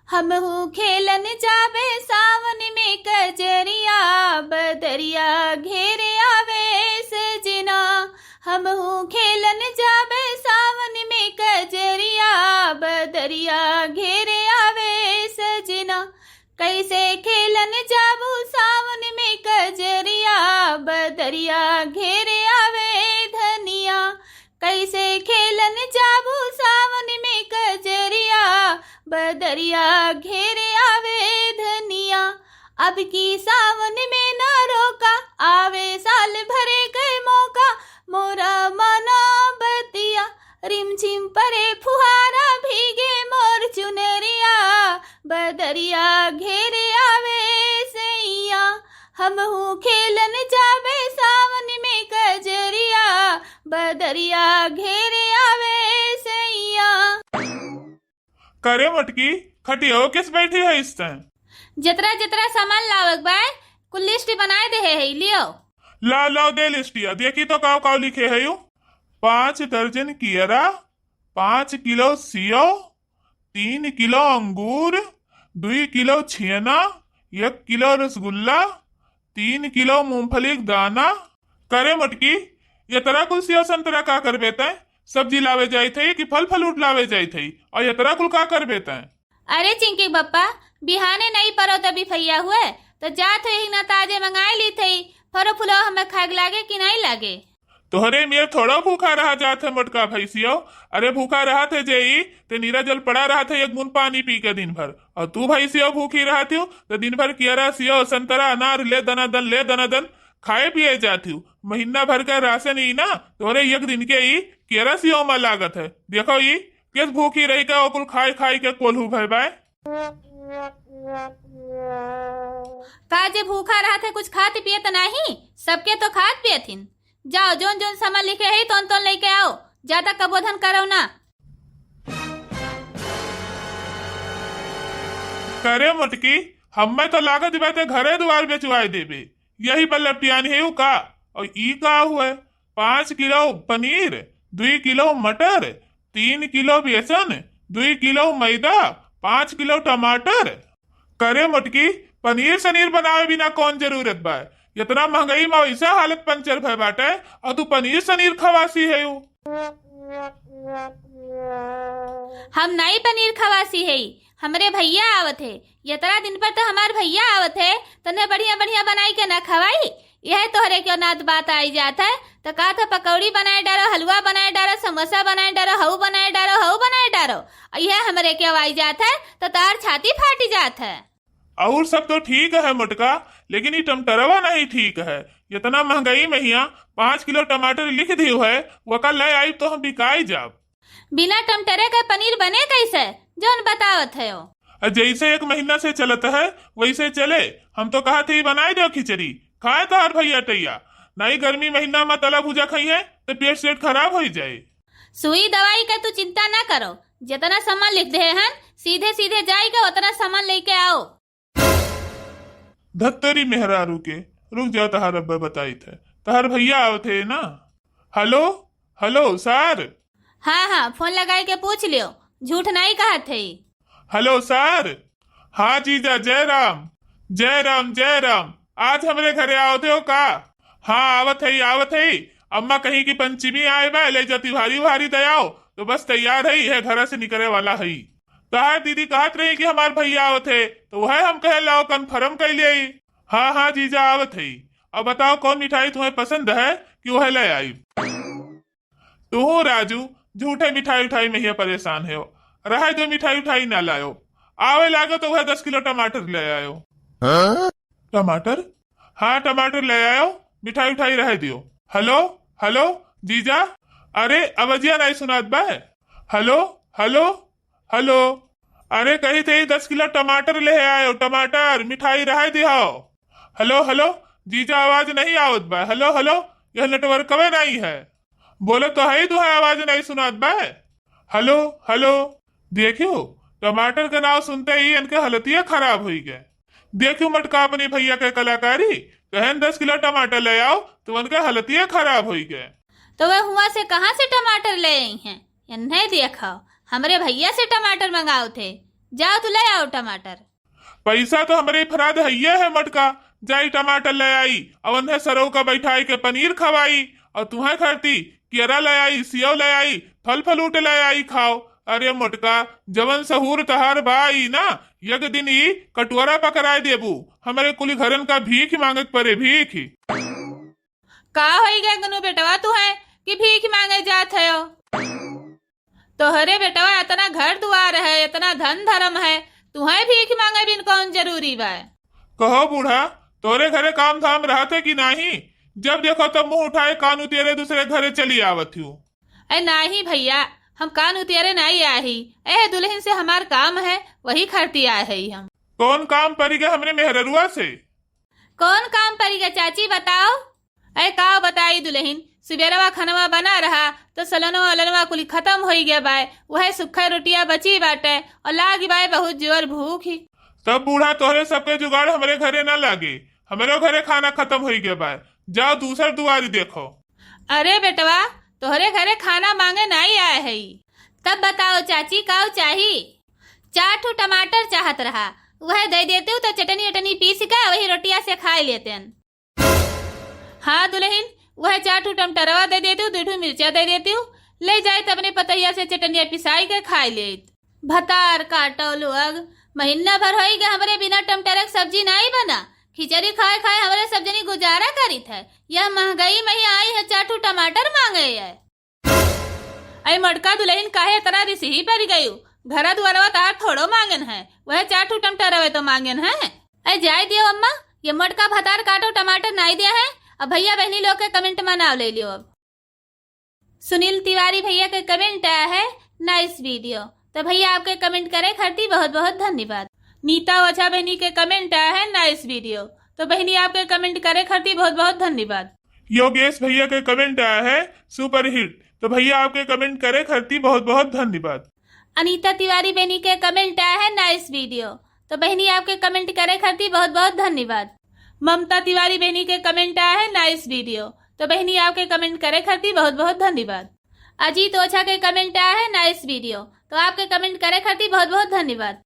हमहू खेलन जावे सावन में कजरिया, बदरिया घेरे आवे सजना। हमहू खेलन जावे सावन में कजरिया, बदरिया घेरे आवे सजना। कैसे खेलन जाबू सावन में कजरिया, बदरिया घेरे आवे धनिया। कैसे खेलन जाबू सावन में कजरिया, बदरिया घेरे आवे धनिया। अब की सावन में ना रोका, आवे साल भरे गए मौका। मोरा मना बतिया, रिमझिम परे फुहारा, भीगे मोर चुनरिया, बदरिया घेरे आवे सैया। हमहू खेलन जावे सावन में कजरिया, बदरिया घेरे आवे सैया। करे मटकी खटियो किस बैठी है इस टाइम? जतरा जतरा सामान लावक बा कुल लिस्ट बनाए दे है लियो। लाओ दे लिस्टिया। देखी तो काव काव लिखे है यू। 5 दर्जन कियरा, 5 किलो सेव, 3 किलो अंगूर, 2 किलो छेना, 1 किलो रसगुल्ला, 3 किलो मूंगफली दाना। करे मटकी ये तरह कुल सेव संतरा का कर बेता है? सब्जी लावे जाए थे कि फल फ्रूट लावे जाए थे, और ये तरह कुल का कर बेता है? अरे चिंकी बप्पा, बिहाने नहीं परो तभी फैया हुए तो जात ही ना ताजे मंगाए ली थी। फरो फुलो हमें खाग लागे कि नहीं लागे? तोहरे मेरे थोड़ा भूखा रहा जात है मोटका भैसियो। अरे भूखा रहा थे जेई ते नीरा जल पड़ा रहा था एक बूंद पानी पी के दिन भर, और तू भैसियो भूखी रहा थी तो दिन भर कियरा सेव संतरा अनार ले दनादन खाए पिए जाती हूँ। महीना भर का राशन ही ना तोहरे एक दिन के ही कियरा सेव में लागत है। देखो ये किस भूखी रही का कुल खाई खाई के कोल्हू भाई बाय। काजे भूखा रहा थे कुछ खाते पिए तो नहीं? सबके तो खात पिए थिन। जाओ जोन जोन सामान लिखे है तो लेके आओ, ज्यादा कबोधन करो ना। करे मटकी हमें तो लागत बाते घरे द्वार बेचवाए देवे, यही बल्लटियान है का। और ई का हुआ 5 किलो पनीर, 2 किलो मटर, 3 किलो बेसन, 2 किलो मैदा, 5 किलो टमाटर। करे मटकी पनीर सनीर बनावे बिना कौन जरूरत बा? इतना महंगाई में ऐसा हालत पंचर भय बाटे और तू पनीर सनीर खवासी है यू। हम नहीं पनीर खवासी है, हमरे भैया आवत है। इतना दिन पर तो हमारे भैया आवत है, तने बढ़िया बढ़िया बनाई के ना खवाई। यह तोहरे क्यों नात बात आई जाता है तो कहा था पकौड़ी बनाए डारो, हलवा बनाए डारो, समोसा बनाए डारो, हऊ बनाए डारो, हऊ बनाए डारो। यह हमरे क्यों आई जाता है तो तार छाती फाटी जात है। और सब तो ठीक है मोटका, लेकिन ये टमाटरवा नहीं ठीक है। इतना महंगाई में हिया 5 किलो टमाटर लिख दी है, वो कल ले आई तो हम बिकाई जाब। बिना टमाटरे का पनीर बने कैसे जोन बतावत है? जैसे 1 महीना से चलता है वैसे चले। हम तो कहा थे बनाए दो खिचड़ी खाए तो हर भैया टैया। नहीं गर्मी महीना में तला भुजा खाई है तो पेट सेट खराब हो जाए। सुई दवाई का तू चिंता ना करो, जितना सामान लिख दे हैं सीधे सीधे जाएगा उतना सामान लेके आओ। धत्तरी मेहरारू के रुक जाओ, तहार अब्बा बताई थे तहार भैया आव थे ना। Hello sir. हाँ फोन लगाई के पूछ लियो, झूठ नहीं कहा थे। Hello sir. हाँ जीजा जय राम। आज हमरे घरे आओ थे हो का? हाँ आवत है। अम्मा कहीं की पंचमी आए बा ले जाती भारी भारी दयाओ तो बस तैयार है घर से निकले वाला है। तहार दीदी कहत रही कि हमार भैया आवत है तो वह हम कहे लाओ कन्फर्म कर लिए। हाँ जीजा आवत है। अब बताओ कौन मिठाई तुम्हें पसंद है कि वह ले आई? तू राजू झूठे मिठाई उठाई में ही परेशान है, रहा दो मिठाई उठाई ना लायो। आवे लागो तो वह 10 किलो टमाटर ले आयो। टमाटर? हाँ टमाटर ले आयो, मिठाई उठाई रह दियो। हेलो जीजा। अरे अवजिया नहीं सुनात बा? हेलो। अरे कही थे 10 किलो टमाटर ले आयो, टमाटर मिठाई रह दियो। हेलो जीजा आवाज नहीं आवत बा। हेलो यह नेटवर्क कवे नहीं है। बोले तो है तो है आवाज नहीं सुनात बा। हेलो देखियो टमाटर का नाम सुनते ही इनके हलतिया खराब हुई गए। देखियो मटका अपने भैया के कलाकारी कहन 10 किलो टमाटर ले आओ तो उनके हलतिया खराब हुई गए। तो वह हुआ से कहाँ से टमाटर ले आई हैं? नहीं देखा, हमरे भैया से टमाटर मंगाओ थे। जाओ तो ले आओ टमाटर। पैसा तो हमारे फराद हैये है मटका, जाई टमाटर ले आई और उन्हें सरव का बैठाई के पनीर खवाई, और तुम्हें खरती केरा ले आई, सेव ले आई, फल फलूट ले आई खाओ। अरे मोटका, जवन सहूर तहार बाई ना, यक दिन ई कटोरा पकड़ाए देबू, हमारे कुली घरन का भीख मांगत परे भीख। का होई गया गनु बेटवा तू है कि भीख मांगे जात है? तोहरे बेटवा इतना घर दुआर है, इतना धन धर्म है, तुम्हें भीख मांगे बिन कौन जरूरी बा? कहो बूढ़ा, तोरे घरे काम धाम रहते कि नहीं? जब देखो तब मुंह उठाए कान उतेरे दूसरे घरे चली आवत हूँ। अरे नहीं भैया, हम कान उतेरे नहीं आए ही, ए दुल्हन से हमार काम है, वही खरती आए है हम। कौन काम पड़ी गया हमने मेहररुआ से? कौन काम पड़ी गया चाची बताओ? अरे का बताई दुल्हन, सुबेरवा खानवा बना रहा तो सलनवा अलनवा कुली खत्म हो गया बाय, वह सुखा रोटिया बची बाटे और लागी बाय बहुत जोर भूख ही। तब बूढ़ा तोहरे सबके जुगाड़ हमारे घरे न लागे, हमारे घरे खाना खत्म हो गया बाय, जाओ दूसर दुआरी देखो। अरे बेटवा, तोहरे घरे खाना मांगे नहीं आए है। तब बताओ चाची का चाही? 4 ठो टमाटर चाहत रहा, वह दे देते हो तो चटनी वटनी पीस के वही रोटिया से खा लेते हैं। हाँ दुल्हन, वह 4 ठो टमाटरवा दे देती हूँ, 2 ठो मिर्चा दे देती हूँ, ले जाए तो अपने पतैया से चटनिया पिसाई के खाई ले। भतार काटो लोग, महीना भर हो गया हमारे बिना टमाटर की सब्जी नहीं बना, खिचड़ी खाए खाए हमारे सब जनी गुजारा करी थे, यह महंगाई में ही आई है 4 ठो टमाटर मांगे है। अरे मटका दुल्हन काहे तरह रिसी ही पड़ गई, घर दुआरवा तार थोड़ो मांगन है, वह 4 ठो टमाटर तो मांगन है। अरे जाए दियो अम्मा, ये मटका भतार काटो टमाटर नहीं दिया है, अब भैया बहनी लोग के कमेंट में नाव ले लियो। अब सुनील तिवारी भैया के कमेंट आया है, नाइस वीडियो, तो भैया आपके कमेंट करे खरती बहुत बहुत धन्यवाद। नीता ओझा बहनी के कमेंट आया है, नाइस वीडियो, तो बहनी आपके कमेंट करे खरती बहुत बहुत धन्यवाद। योगेश भैया के कमेंट आया है सुपर हिट, तो भैया आपके कमेंट करे खरती बहुत बहुत धन्यवाद। अनीता तिवारी बहनी के कमेंट आया है, नाइस वीडियो, तो बहनी आपके कमेंट करे खरती बहुत बहुत धन्यवाद। ममता तिवारी बहनी के कमेंट आया है, नाइस वीडियो, तो बहनी आपके कमेंट करे खरती बहुत बहुत धन्यवाद। अजीत ओझा के कमेंट आया है, नाइस वीडियो, तो आपके कमेंट करे खरती बहुत बहुत धन्यवाद।